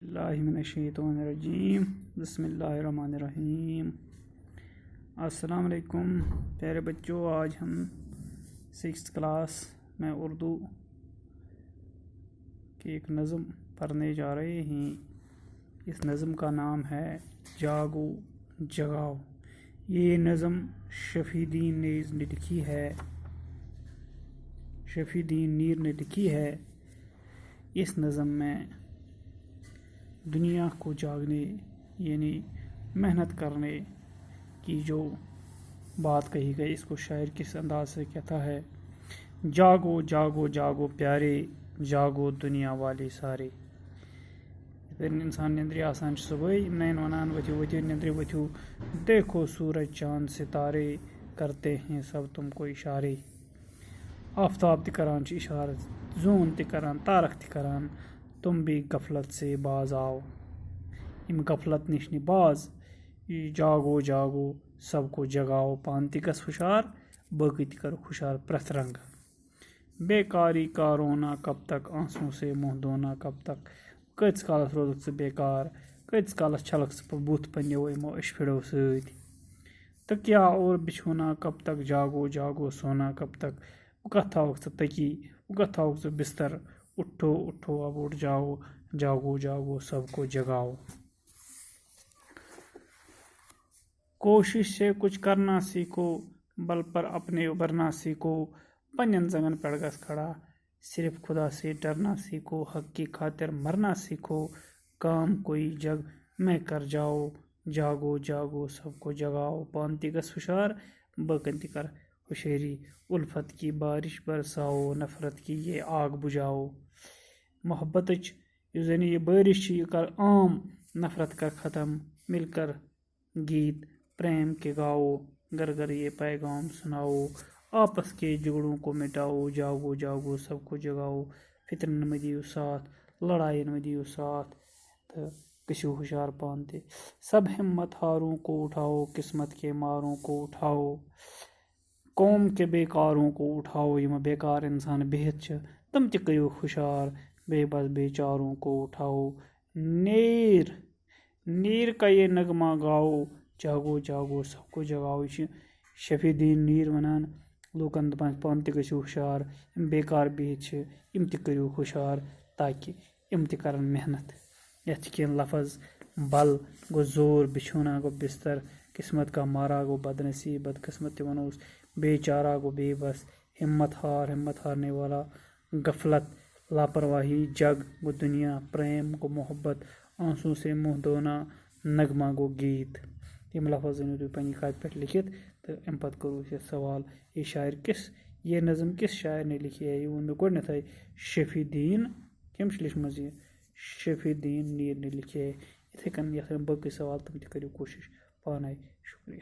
बिस्मिल्लाहिर्रहमानिर्रहीम बिस्मिल्लाहिर्रहमानिर्रहीम। अस्सलाम वालेकुम प्यारे बच्चों, आज हम 6th क्लास में उर्दू की एक नज़म पढ़ने जा रहे हैं। इस नज़म का नाम है जागो जगाओ। ये नज़म शफीदीन ने लिखी है। शफीदीन नीर ने लिखी है। इस नज़म में दुनिया को जागने यानी मेहनत करने की जो बात कही गई, इसको शायर किस अंदाज से कहता है। जागो जागो जागो प्यारे, जागो दुनिया वाले सारे। इंसान निंद्रे आसान सुबह नैन वनान वथ्यू वथ्यू निंद्रे वथ्यू, देखो सूरज चांद सितारे, करते हैं सब तुमको इशारे। आफ्ताब ति करान इशारत, जून ति करान, तारक ति करान, तुम भी गफलत से बाज आओ। इम गफलत निश बाज, जागो जागो सबको जगाओ। पान गस हुशार, बाकी कर हुशार प्रथ रंग। बेकारी का रोना कब तक, आंसू से मुंह धोना कब तक। कत्स कालस रोदुक से बेकार, कत्स कालस छलक से बुथ पन्यो यमो अशफिड़ो सत। तकिया और बिछोना कब तक, जागो जागो सोना कब तक। कत थाओ से तकी, कत थाओ से बिस्तर, उठो उठो अब उठ जाओ, जागो जागो सबको जगाओ। कोशिश से कुछ करना सीखो, बल पर अपने उभरना सीखो। पन्यन जंगन पेड़ गस खड़ा, सिर्फ खुदा से डरना सीखो। हक की खातिर मरना सीखो, काम कोई जग में कर जाओ। जागो जागो सबको जगाओ। पानती गस हुशार, बकंती कर हुशेरी। उल्फत की बारिश बरसाओ, नफरत की ये आग बुझाओ। मोहब्बत जन ये बारिश ये कर आम, नफरत कर ख़त्म, मिलकर गीत प्रेम के गाओ। घर घर ये पैगाम सुनाओ, आपस के झगड़ों को मिटाओ। जागो जागो सबको जगाओ, फितरन में दियो साथ, लड़ाइन में दियो साथ। तो किसी हुशार पानते, सब हिम्मत हारों को उठाओ, किस्मत के मारों को उठाओ। कौम के बेकारों को उठाओ, यम बेकार इंसान बेहद छ, तुम ते कयो हुशार, बेबस बेचारों को उठाओ। नीर नीर का ये नगमा गाओ, जागो जागो सबको जगाओ। शफीदीन नीर वनान लूकन दपान पान ते गयो हुशार, बेकार बिहित छ, इम ते करियो हुशार, ताकि इम ते करन मेहनत। यथ कह लफज, बल गो जोर, बिछोना गो बिस्तर, किस्मत का मारा गो बदनसीब बदकिस्मत वनोस, बेचारा गो बेबस, हिम्मत हारने वाला, गफलत लापरवाही, जग गो दुनिया, प्रेम गो मोहब्बत, आंसू से मुंह धोना, नगमा गो गीत। यम लफज तुम पन्नी कात पे लिखित। तो अम पत करो ये सवाल, ये नज़म किस शायर ने लिखी है। ये वो गोडनथ शफीदीन कम लिखम ये शफीदीन नीर ने लिखे है। इथे कन बकि सवाल तुम करो कोशिश पान। शुक्रिया।